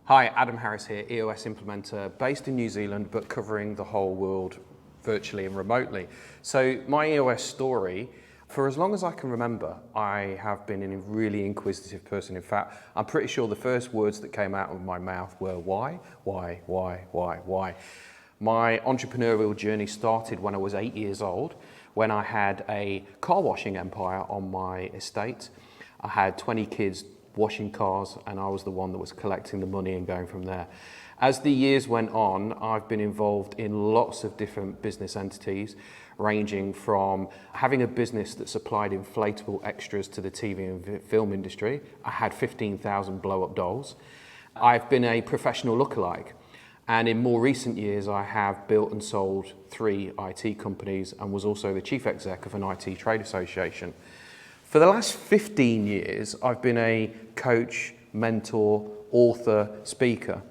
Hi, Adam Harris here, EOS implementer, based in New Zealand, but covering the whole world virtually and remotely. So my EOS story, for as long as I can remember, I have been a really inquisitive person. In fact, I'm pretty sure the first words that came out of my mouth were why? My entrepreneurial journey started when I was 8 years old, when I had a car washing empire on my estate. I had 20 kids washing cars, and I was the one that was collecting the money and going from there. As the years went on, I've been involved in lots of different business entities, ranging from having a business that supplied inflatable extras to the TV and film industry. I had 15,000 blow-up dolls. I've been a professional lookalike, and in more recent years I have built and sold 3 IT companies and was also the chief exec of an IT trade association. For the last 15 years, I've been a coach, mentor, author, speaker,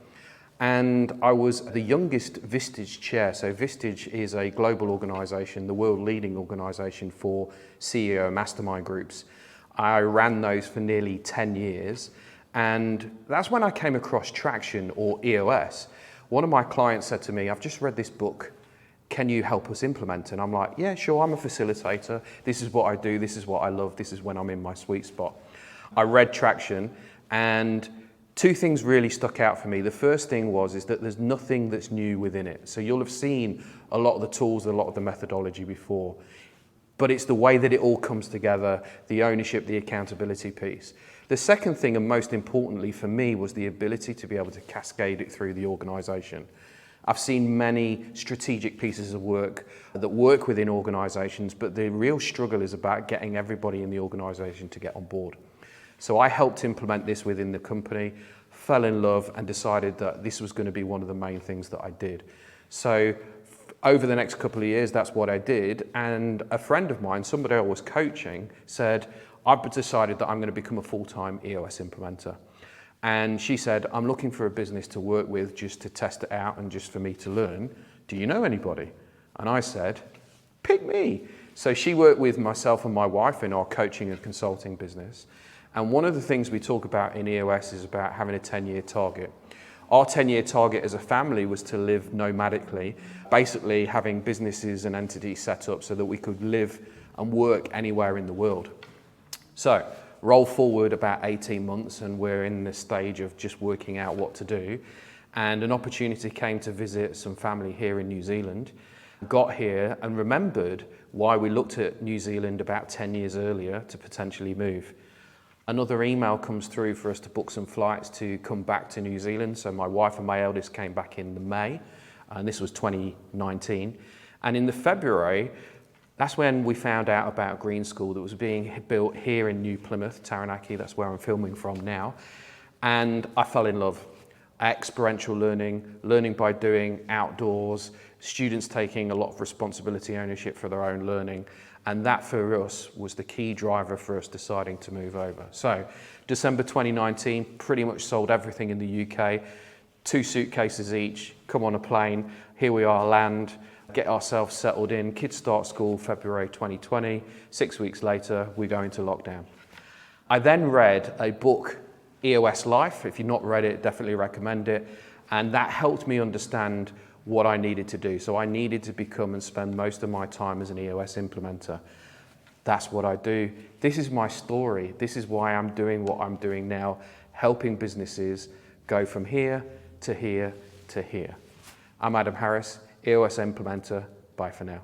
and I was the youngest Vistage chair. So Vistage is a global organisation, the world leading organisation for CEO mastermind groups. I ran those for nearly 10 years, and that's when I came across Traction, or EOS. One of my clients said to me, "I've just read this book. Can you help us implement?" And I'm like, yeah, sure, I'm a facilitator. This is what I do. This is what I love. This is when I'm in my sweet spot. I read Traction, and 2 things really stuck out for me. The first thing is that there's nothing that's new within it. So you'll have seen a lot of the tools, a lot of the methodology before, but it's the way that it all comes together, the ownership, the accountability piece. The second thing, and most importantly for me, was the ability to be able to cascade it through the organisation. I've seen many strategic pieces of work that work within organisations, but the real struggle is about getting everybody in the organisation to get on board. So I helped implement this within the company, fell in love, and decided that this was going to be one of the main things that I did. So over the next couple of years, that's what I did. And a friend of mine, somebody I was coaching, said, "I've decided that I'm going to become a full-time EOS implementer." And she said, "I'm looking for a business to work with just to test it out and just for me to learn. Do you know anybody?" And I said, "Pick me." So she worked with myself and my wife in our coaching and consulting business. And one of the things we talk about in EOS is about having a 10-year target. Our 10-year target as a family was to live nomadically, basically having businesses and entities set up so that we could live and work anywhere in the world. So roll forward about 18 months and we're in the stage of just working out what to do. And an opportunity came to visit some family here in New Zealand. Got here and remembered why we looked at New Zealand about 10 years earlier to potentially move. Another email comes through for us to book some flights to come back to New Zealand. So my wife and my eldest came back in May, and this was 2019. And in the February, that's when we found out about Green School that was being built here in New Plymouth, Taranaki. That's where I'm filming from now. And I fell in love. Experiential learning, learning by doing, outdoors, students taking a lot of responsibility, ownership for their own learning. And that for us was the key driver for us deciding to move over. So December 2019, pretty much sold everything in the UK, 2 suitcases each, come on a plane, here we are, land, get ourselves settled in. Kids start school February 2020. 6 weeks later, we go into lockdown. I then read a book, EOS Life. If you've not read it, definitely recommend it. And that helped me understand what I needed to do. So I needed to become and spend most of my time as an EOS implementer. That's what I do. This is my story. This is why I'm doing what I'm doing now, helping businesses go from here to here to here. I'm Adam Harris, EOS implementer. Bye for now.